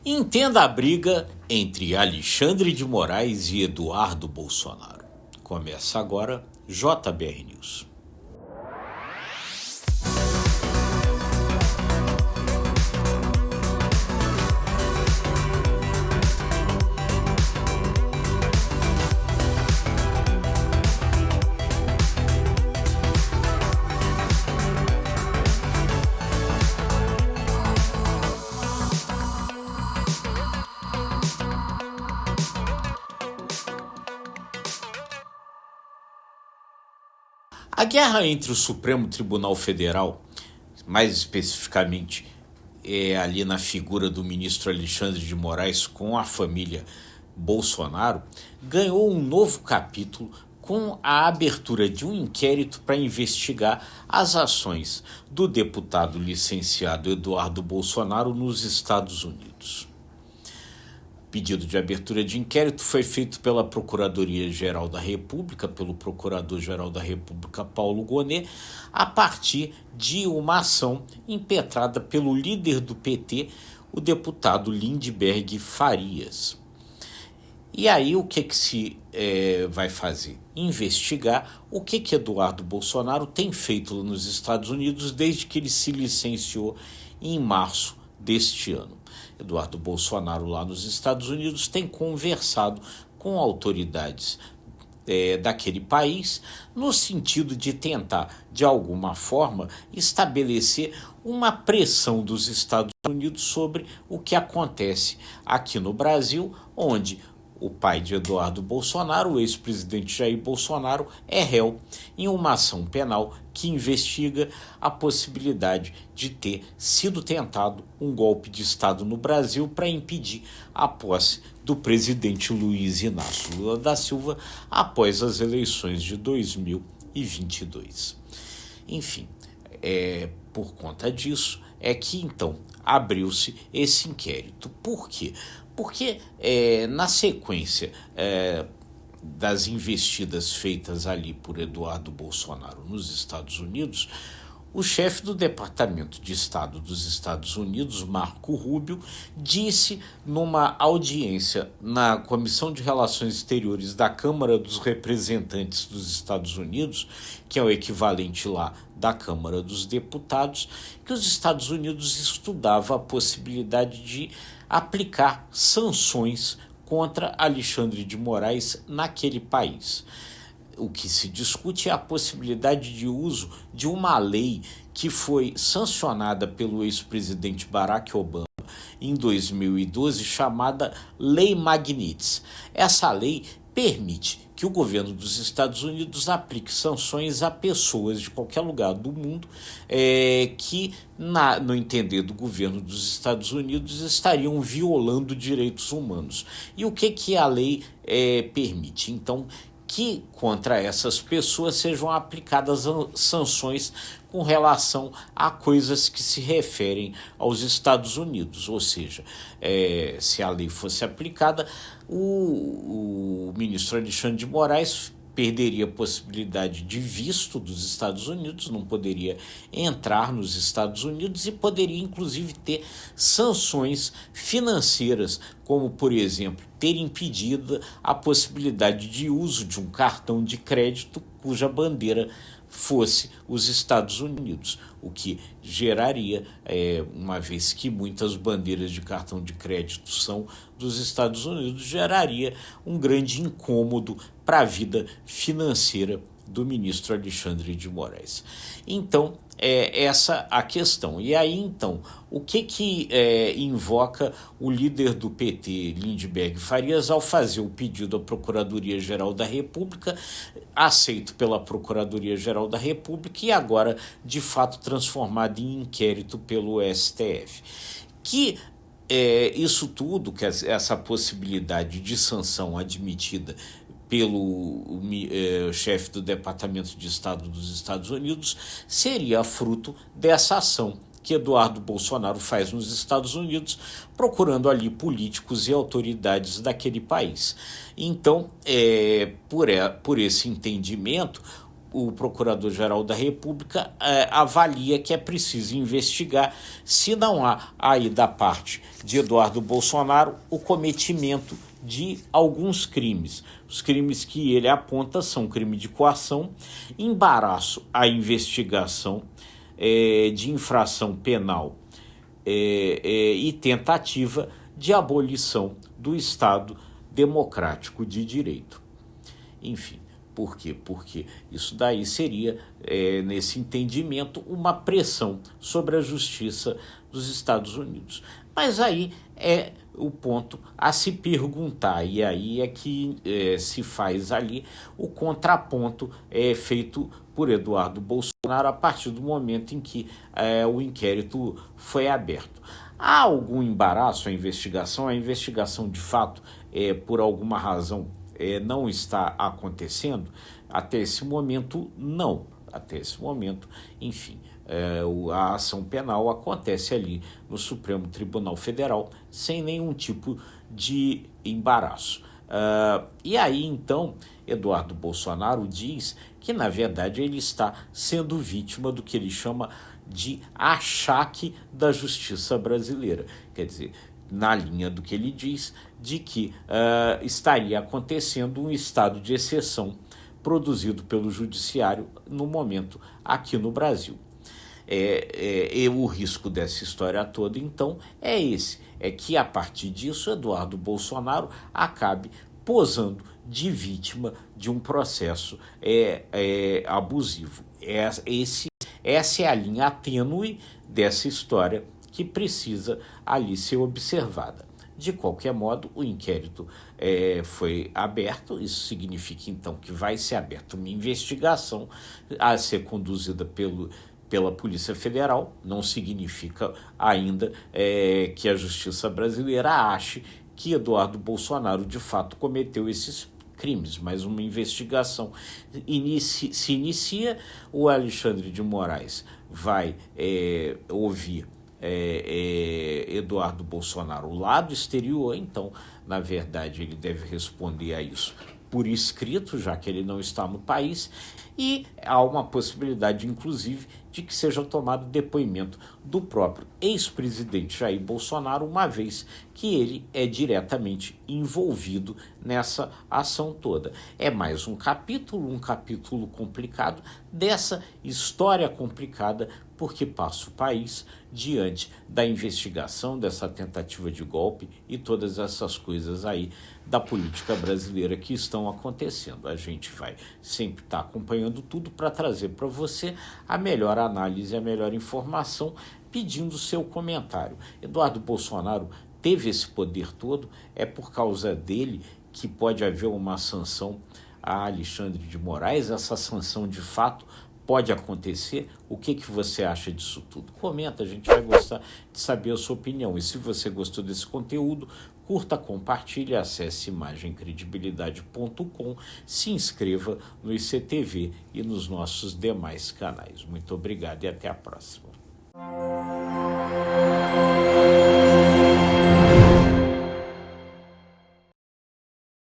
Entenda a briga entre Alexandre de Moraes e Eduardo Bolsonaro. Começa agora JBR News. A guerra entre o Supremo Tribunal Federal, mais especificamente ali na figura do ministro Alexandre de Moraes com a família Bolsonaro, ganhou um novo capítulo com a abertura de um inquérito para investigar as ações do deputado licenciado Eduardo Bolsonaro nos Estados Unidos. O pedido de abertura de inquérito foi feito pela Procuradoria-Geral da República, pelo Procurador-Geral da República Paulo Gonet, a partir de uma ação impetrada pelo líder do PT, o deputado Lindenberg Farias. E aí o que se vai fazer? Investigar o que Eduardo Bolsonaro tem feito nos Estados Unidos desde que ele se licenciou em março deste ano. Eduardo Bolsonaro lá nos Estados Unidos tem conversado com autoridades daquele país no sentido de tentar, de alguma forma, estabelecer uma pressão dos Estados Unidos sobre o que acontece aqui no Brasil, onde o pai de Eduardo Bolsonaro, o ex-presidente Jair Bolsonaro, é réu em uma ação penal que investiga a possibilidade de ter sido tentado um golpe de Estado no Brasil para impedir a posse do presidente Luiz Inácio Lula da Silva após as eleições de 2022. Enfim, por conta disso é que então abriu-se esse inquérito. Por quê? Porque na sequência das investidas feitas ali por Eduardo Bolsonaro nos Estados Unidos, o chefe do Departamento de Estado dos Estados Unidos, Marco Rubio, disse numa audiência na Comissão de Relações Exteriores da Câmara dos Representantes dos Estados Unidos, que é o equivalente lá da Câmara dos Deputados, que os Estados Unidos estudavam a possibilidade de aplicar sanções contra Alexandre de Moraes naquele país. O que se discute é a possibilidade de uso de uma lei que foi sancionada pelo ex-presidente Barack Obama em 2012, chamada Lei Magnitsky. Essa lei permite que o governo dos Estados Unidos aplique sanções a pessoas de qualquer lugar do mundo que, no entender do governo dos Estados Unidos, estariam violando direitos humanos. E o que a lei permite? Então, que contra essas pessoas sejam aplicadas sanções com relação a coisas que se referem aos Estados Unidos, ou seja, se a lei fosse aplicada, o ministro Alexandre de Moraes perderia a possibilidade de visto dos Estados Unidos, não poderia entrar nos Estados Unidos e poderia, inclusive, ter sanções financeiras, como, por exemplo, ter impedido a possibilidade de uso de um cartão de crédito cuja bandeira fosse os Estados Unidos, o que geraria, uma vez que muitas bandeiras de cartão de crédito são dos Estados Unidos, geraria um grande incômodo para a vida financeira do ministro Alexandre de Moraes. Então, essa a questão. E aí, então, o que invoca o líder do PT, Lindenberg Farias, ao fazer o pedido à Procuradoria-Geral da República, aceito pela Procuradoria-Geral da República e agora, de fato, transformado em inquérito pelo STF. Que isso tudo, que essa possibilidade de sanção admitida pelo chefe do Departamento de Estado dos Estados Unidos, seria fruto dessa ação que Eduardo Bolsonaro faz nos Estados Unidos, procurando ali políticos e autoridades daquele país. Então, por esse entendimento, o Procurador-Geral da República avalia que é preciso investigar se não há aí da parte de Eduardo Bolsonaro o cometimento de alguns crimes. Os crimes que ele aponta são crime de coação, embaraço à investigação de infração penal e tentativa de abolição do Estado democrático de direito. Enfim, por quê? Porque isso daí seria, nesse entendimento, uma pressão sobre a justiça dos Estados Unidos. Mas aí é o ponto a se perguntar, e aí é que se faz ali o contraponto feito por Eduardo Bolsonaro a partir do momento em que o inquérito foi aberto. Há algum embaraço à investigação? A investigação, de fato, por alguma razão, não está acontecendo? Até esse momento, não. Até esse momento, enfim, a ação penal acontece ali no Supremo Tribunal Federal sem nenhum tipo de embaraço. E aí, então, Eduardo Bolsonaro diz que, na verdade, ele está sendo vítima do que ele chama de achaque da justiça brasileira. Quer dizer, na linha do que ele diz, de que estaria acontecendo um estado de exceção produzido pelo judiciário no momento aqui no Brasil. O risco dessa história toda, então, é esse, que a partir disso Eduardo Bolsonaro acabe posando de vítima de um processo abusivo. Essa é a linha tênue dessa história que precisa ali ser observada. De qualquer modo, o inquérito foi aberto, isso significa então que vai ser aberta uma investigação a ser conduzida pela Polícia Federal. Não significa ainda que a justiça brasileira ache que Eduardo Bolsonaro de fato cometeu esses crimes, mas uma investigação se inicia. O Alexandre de Moraes vai ouvir Eduardo Bolsonaro, o lado exterior, então, na verdade, ele deve responder a isso por escrito, já que ele não está no país, e há uma possibilidade, inclusive, de que seja tomado depoimento do próprio ex-presidente Jair Bolsonaro, uma vez que ele é diretamente envolvido nessa ação toda. É mais um capítulo complicado dessa história complicada porque passa o país diante da investigação dessa tentativa de golpe e todas essas coisas aí da política brasileira que estão acontecendo. A gente vai sempre estar acompanhando tudo para trazer para você a melhor análise, a melhor informação, pedindo seu comentário. Eduardo Bolsonaro teve esse poder todo, é por causa dele que pode haver uma sanção a Alexandre de Moraes? Essa sanção de fato pode acontecer? O que você acha disso tudo? Comenta, a gente vai gostar de saber a sua opinião. E se você gostou desse conteúdo, curta, compartilhe, acesse imagemcredibilidade.com, se inscreva no ICTV e nos nossos demais canais. Muito obrigado e até a próxima.